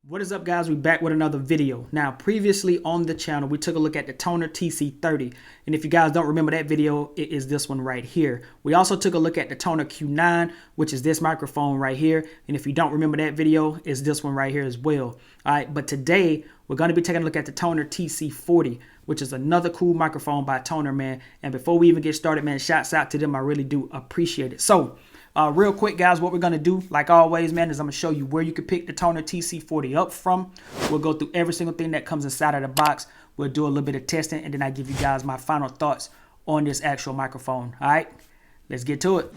What is up, guys? We're back with another video. Now, previously on the channel, we took a look at the TONOR TC40. And if you guys don't remember that video, it is this one right here. We also took a look at the TONOR Q9, which is this microphone right here. And if you don't remember that video, it's this one right here as well. All right, but today we're going to be taking a look at the TONOR TC40, which is another cool microphone by TONOR, man. And before we even get started, man, shouts out to them. I really do appreciate it. So, real quick, guys, what we're going to do, like always, man, is I'm going to show you where you can pick the TONOR TC40 up from. We'll go through every single thing that comes inside of the box. We'll do a little bit of testing, and then I give you guys my final thoughts on this actual microphone. All right, let's get to it.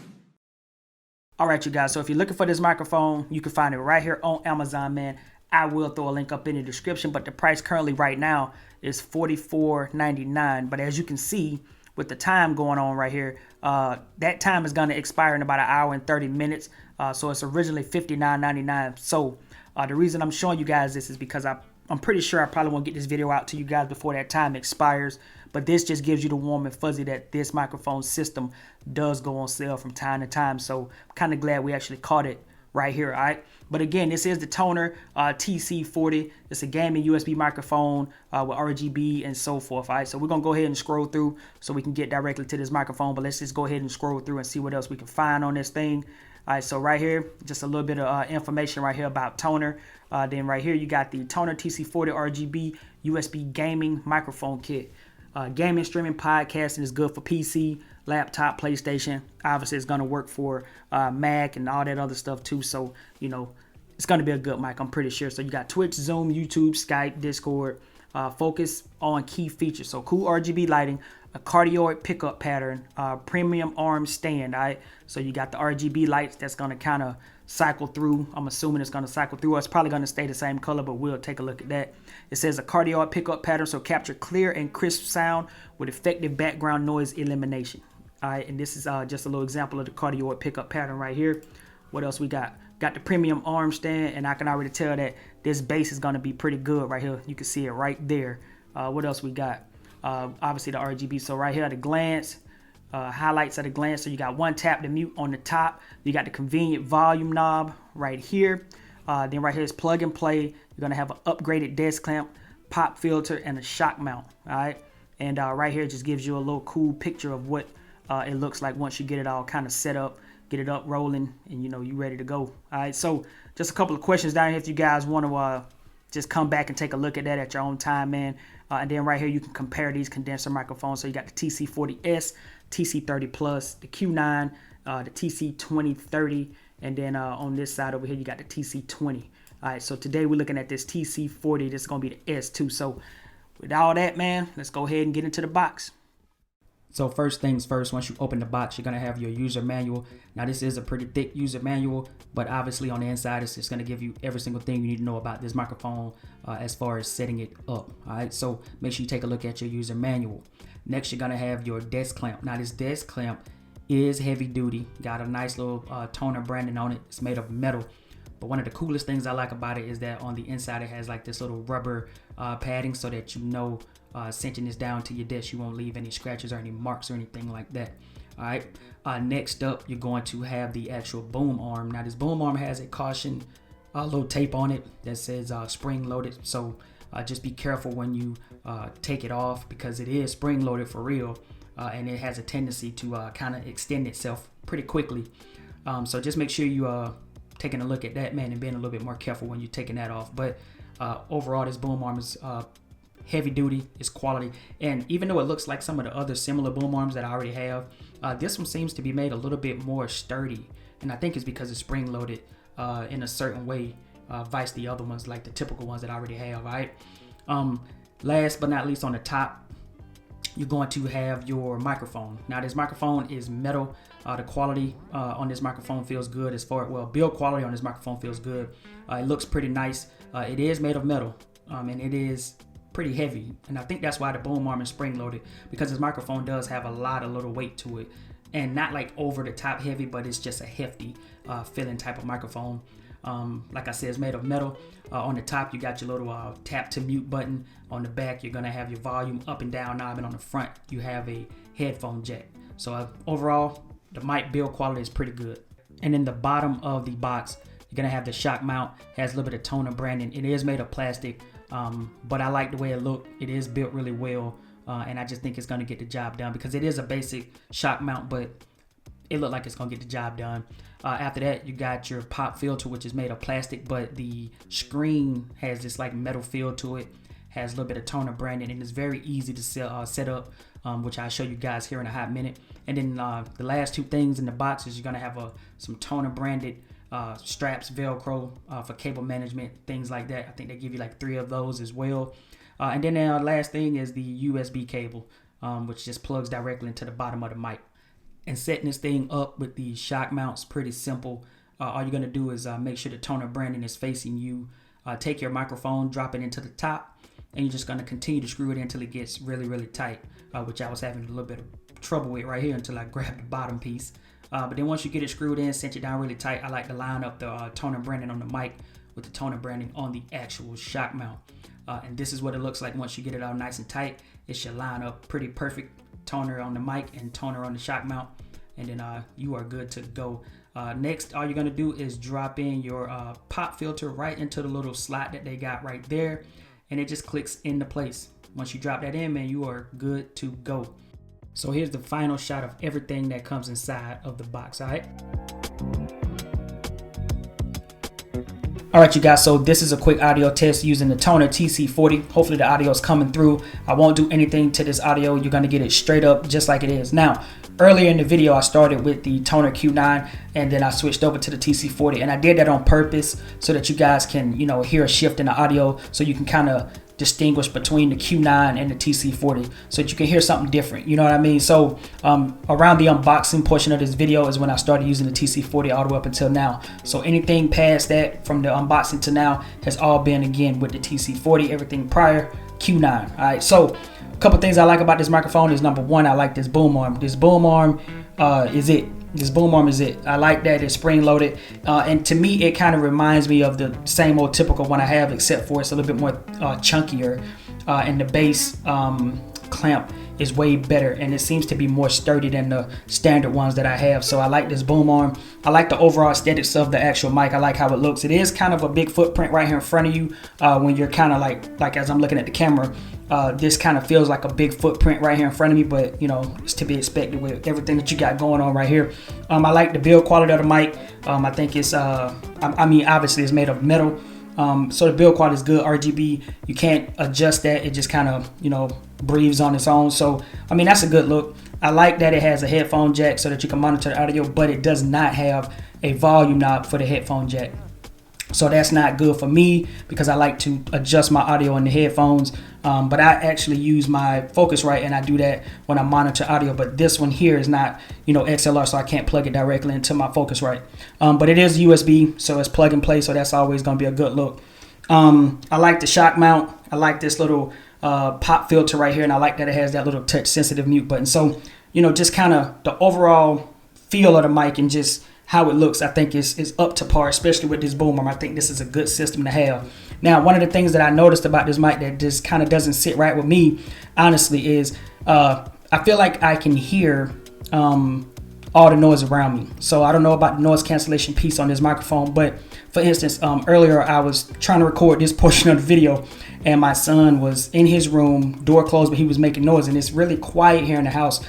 All right, you guys, so if you're looking for this microphone, you can find it right here on Amazon, man. I will throw a link up in the description, but the price currently right now is $44.99. But as you can see, with the time going on right here, that time is going to expire in about an hour and 30 minutes. So it's originally $59.99. So the reason I'm showing you guys this is because I'm pretty sure I probably won't get this video out to you guys before that time expires. But this just gives you the warm and fuzzy that this microphone system does go on sale from time to time. So I'm kind of glad we actually caught it right here. All right, but again, this is the TONOR TC40. It's a gaming USB microphone with RGB and so forth. All right, so we're gonna go ahead and scroll through so we can get directly to this microphone, but let's just go ahead and scroll through and see what else we can find on this thing. All right, so right here, just a little bit of information right here about TONOR. Then right here, you got the TONOR TC40 RGB USB gaming microphone kit. Gaming, streaming, podcasting is good for PC, laptop, PlayStation. Obviously, it's going to work for Mac and all that other stuff too. So, you know, it's going to be a good mic, I'm pretty sure. So you got Twitch, Zoom, YouTube, Skype, Discord. Focus on key features. So cool RGB lighting, a cardioid pickup pattern, premium arm stand. All right, so you got the RGB lights that's going to kind of cycle through. I'm assuming it's going to cycle through. It's probably going to stay the same color, but we'll take a look at that. It says a cardioid pickup pattern, so capture clear and crisp sound with effective background noise elimination. All right, and this is just a little example of the cardioid pickup pattern right here. What else we got? Got the premium arm stand, and I can already tell that this bass is going to be pretty good right here. You can see it right there. What else we got? Obviously the RGB. So right here, the glance, highlights of the glance. So you got one tap to mute on the top. You got the convenient volume knob right here. Then right here is plug and play. You're going to have an upgraded desk clamp, pop filter, and a shock mount. All right. And right here just gives you a little cool picture of what it looks like once you get it all kind of set up, get it up rolling, and you know you ready to go. All right, so just a couple of questions down here if you guys want to just come back and take a look at that at your own time, man. And then right here you can compare these condenser microphones. So you got the TC40S, TC30 Plus, the Q9, the TC2030, and then on this side over here you got the TC20. All right, so today we're looking at this TC40. This is gonna be the S2. So with all that, man, let's go ahead and get into the box. So first things first, once you open the box, you're going to have your user manual. Now this is a pretty thick user manual, but obviously on the inside, it's just going to give you every single thing you need to know about this microphone as far as setting it up. All right, so make sure you take a look at your user manual. Next, you're going to have your desk clamp. Now this desk clamp is heavy duty. Got a nice little TONOR branding on it. It's made of metal. But one of the coolest things I like about it is that on the inside, it has like this little rubber padding so that you know cinching this down to your desk, you won't leave any scratches or any marks or anything like that. All right. Next up, you're going to have the actual boom arm. Now this boom arm has a caution little tape on it that says spring loaded. So just be careful when you take it off because it is spring loaded for real. And it has a tendency to kind of extend itself pretty quickly. So just make sure you taking a look at that, man, and being a little bit more careful when you're taking that off. But overall, this boom arm is heavy duty, it's quality, and even though it looks like some of the other similar boom arms that I already have, this one seems to be made a little bit more sturdy, and I think it's because it's spring loaded in a certain way, vice the other ones, like the typical ones that I already have. All right. Last but not least, on the top, you're going to have your microphone. Now this microphone is metal. The quality on this microphone feels good as far, well, build quality on this microphone feels good. It looks pretty nice. It is made of metal, and it is pretty heavy, and I think that's why the boom arm is spring loaded, because this microphone does have a lot of little weight to it, and not like over the top heavy, but it's just a hefty feeling type of microphone. Like I said, it's made of metal. On the top, you got your little tap to mute button. On the back, you're gonna have your volume up and down knob, and on the front, you have a headphone jack. So overall, the mic build quality is pretty good. And in the bottom of the box, You're gonna have the shock mount, has a little bit of toner branding. It is made of plastic, but I like the way it looked. It is built really well, and I just think it's gonna get the job done because it is a basic shock mount, but it looked like it's gonna get the job done. After that, you got your pop filter, which is made of plastic, but the screen has this like metal feel to it. Has a little bit of toner branding, and it's very easy to set up, which I'll show you guys here in a hot minute. And then the last two things in the box is you're gonna have some toner branded straps, Velcro for cable management, things like that. I think they give you like 3 of those as well. And then the last thing is the USB cable, which just plugs directly into the bottom of the mic. And setting this thing up with the shock mounts pretty simple. All you're gonna do is make sure the toner branding is facing you. Take your microphone, drop it into the top, and you're just gonna continue to screw it in until it gets really, really tight, which I was having a little bit of trouble with right here until I grabbed the bottom piece. But then once you get it screwed in, cinch it down really tight, I like to line up the toner branding on the mic with the toner branding on the actual shock mount. And this is what it looks like once you get it all nice and tight. It should line up pretty perfect. Toner on the mic and toner on the shock mount, and then you are good to go. Next, all you're gonna do is drop in your pop filter right into the little slot that they got right there, and it just clicks into place. Once you drop that in, man, you are good to go. So here's the final shot of everything that comes inside of the box. All right. All right, you guys, so this is a quick audio test using the TONOR TC40. Hopefully the audio is coming through. I won't do anything to this audio. You're gonna get it straight up just like it is. Now, earlier in the video, I started with the TONOR Q9 and then I switched over to the TC40, and I did that on purpose so that you guys can, hear a shift in the audio, so you can kind of distinguish between the Q9 and the TC40 so that you can hear something different, you know what I mean? So around the unboxing portion of this video is when I started using the TC40 all the way up until now. So anything past that from the unboxing to now has all been again with the TC40. Everything prior, Q9. All right, so a couple things I like about this microphone is, number one, I like this boom arm. This boom arm is it. This boom arm is it. I like that it's spring loaded, and to me it kind of reminds me of the same old typical one I have, except for it's a little bit more chunkier, and the bass clamp is way better, and it seems to be more sturdy than the standard ones that I have. So I like this boom arm. I like the overall aesthetics of the actual mic. I like how it looks. It is kind of a big footprint right here in front of you when you're kind of like as I'm looking at the camera. This kind of feels like a big footprint right here in front of me, but it's to be expected with everything that you got going on right here. I like the build quality of the mic. I think it's I mean, obviously it's made of metal, so the build quality is good. RGB, you can't adjust that. It just kind of breathes on its own. So I mean, that's a good look. I like that it has a headphone jack so that you can monitor the audio, but it does not have a volume knob for the headphone jack. So that's not good for me because I like to adjust my audio in the headphones. But I actually use my Focusrite, and I do that when I monitor audio. But this one here is not, XLR, so I can't plug it directly into my Focusrite. But it is USB, so it's plug and play. So that's always going to be a good look. I like the shock mount. I like this little pop filter right here, and I like that it has that little touch sensitive mute button. So, just kind of the overall feel of the mic and just how it looks, I think is up to par, especially with this boom arm. I think this is a good system to have. Now, one of the things that I noticed about this mic that just kind of doesn't sit right with me, honestly, is I feel like I can hear all the noise around me. So I don't know about the noise cancellation piece on this microphone, but for instance, earlier I was trying to record this portion of the video, and my son was in his room, door closed, but he was making noise, and it's really quiet here in the house.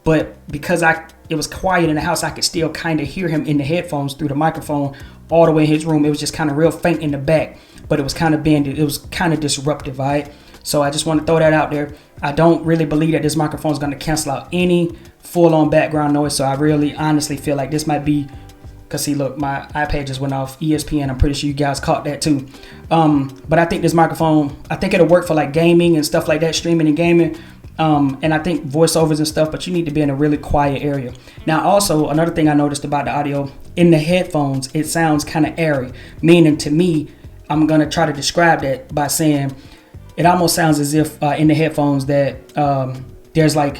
But because it was quiet in the house, I could still kind of hear him in the headphones through the microphone all the way in his room. It was just kind of real faint in the back, but it was kind of disruptive, all right? So I just want to throw that out there. I don't really believe that this microphone is going to cancel out any full-on background noise. So I really honestly feel like this might be, because see, look, my iPad just went off ESPN. I'm pretty sure you guys caught that too. But I think this microphone, I think it'll work for like gaming and stuff like that, streaming and gaming. And I think voiceovers and stuff, but you need to be in a really quiet area. Now, also, another thing I noticed about the audio, in the headphones, it sounds kind of airy, meaning to me, I'm going to try to describe that by saying it almost sounds as if in the headphones that there's like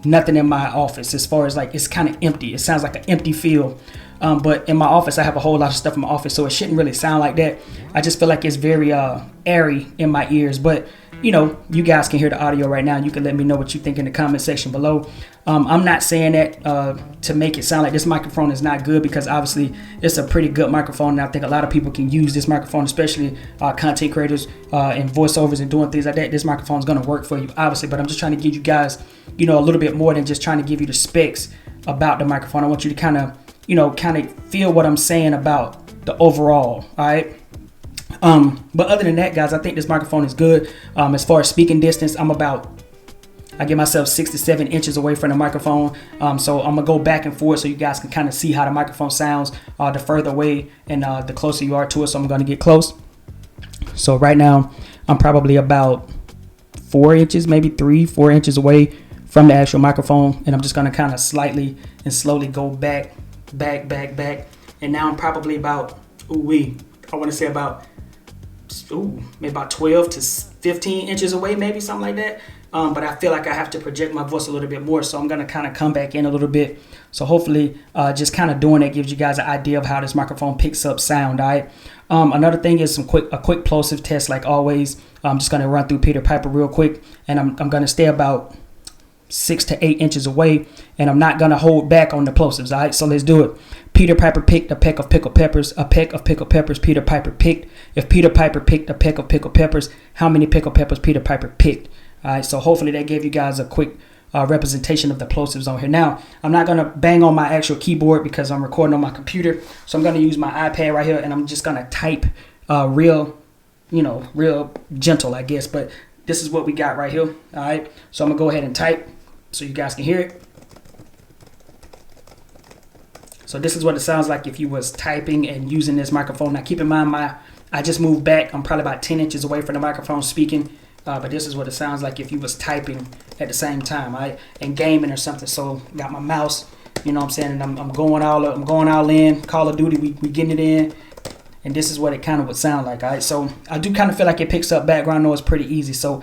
nothing in my office, as far as like it's kind of empty. It sounds like an empty feel. But in my office, I have a whole lot of stuff in my office, so it shouldn't really sound like that. I just feel like it's very airy in my ears. But you know, you guys can hear the audio right now. You can let me know what you think in the comment section below. I'm not saying that to make it sound like this microphone is not good, because obviously it's a pretty good microphone, and I think a lot of people can use this microphone, especially content creators and voiceovers and doing things like that. This microphone is going to work for you, obviously, but I'm just trying to give you guys, you know, a little bit more than just trying to give you the specs about the microphone. I want you to kind of, you know, feel what I'm saying about the overall. All right. But other than that, guys, I think this microphone is good. As far as speaking distance, I get myself 6 to 7 inches away from the microphone. So I'm gonna go back and forth so you guys can kind of see how the microphone sounds the further away and the closer you are to it. So I'm gonna get close. So right now I'm probably about 4 inches, maybe 3-4 inches away from the actual microphone, and I'm just gonna kind of slightly and slowly go back. And now I'm probably about, I want to say about, maybe about 12 to 15 inches away, maybe something like that. But I feel like I have to project my voice a little bit more, so I'm going to kind of come back in a little bit. So hopefully just kind of doing that gives you guys an idea of how this microphone picks up sound. All right. Another thing is a quick plosive test, like always. I'm just going to run through Peter Piper real quick, and I'm going to stay about 6 to 8 inches away, and I'm not going to hold back on the plosives. All right, so let's do it. Peter Piper picked a peck of pickled peppers. A peck of pickled peppers Peter Piper picked. If Peter Piper picked a peck of pickled peppers, how many pickled peppers Peter Piper picked? All right, so hopefully that gave you guys a quick representation of the plosives on here. Now, I'm not going to bang on my actual keyboard because I'm recording on my computer, so I'm going to use my iPad right here, and I'm just going to type real gentle, I guess, but this is what we got right here. All right, so I'm going to go ahead and type so you guys can hear it. So this is what it sounds like if you was typing and using this microphone. Now keep in mind, I just moved back. I'm probably about 10 inches away from the microphone speaking. But this is what it sounds like if you was typing at the same time, right? And gaming or something. So got my mouse, you know what I'm saying? And I'm going all in. Call of Duty, we getting it in. And this is what it kind of would sound like, all right? So I do kind of feel like it picks up background noise pretty easy. So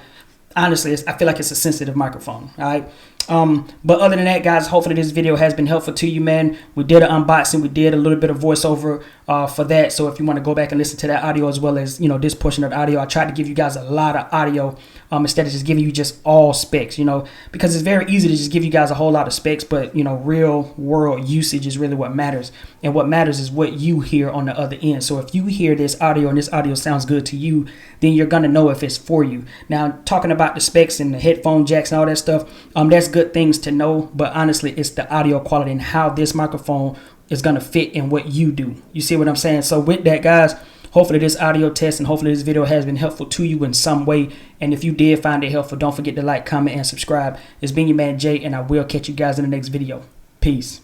honestly, I feel like it's a sensitive microphone, all right? But other than that, guys, hopefully this video has been helpful to you, man. We did an unboxing. We did a little bit of voiceover for that. So if you want to go back and listen to that audio as well as, you know, this portion of the audio, I tried to give you guys a lot of audio instead of just giving you just all specs, you know, because it's very easy to just give you guys a whole lot of specs. But, you know, real world usage is really what matters. And what matters is what you hear on the other end. So if you hear this audio and this audio sounds good to you, then you're going to know if it's for you. Now, talking about the specs and the headphone jacks and all that stuff, that's good things to know. But honestly, it's the audio quality and how this microphone is going to fit in what you do. You see what I'm saying? So with that, guys, hopefully this audio test and hopefully this video has been helpful to you in some way. And if you did find it helpful, don't forget to like, comment, and subscribe. It's been your man Jay, and I will catch you guys in the next video. Peace.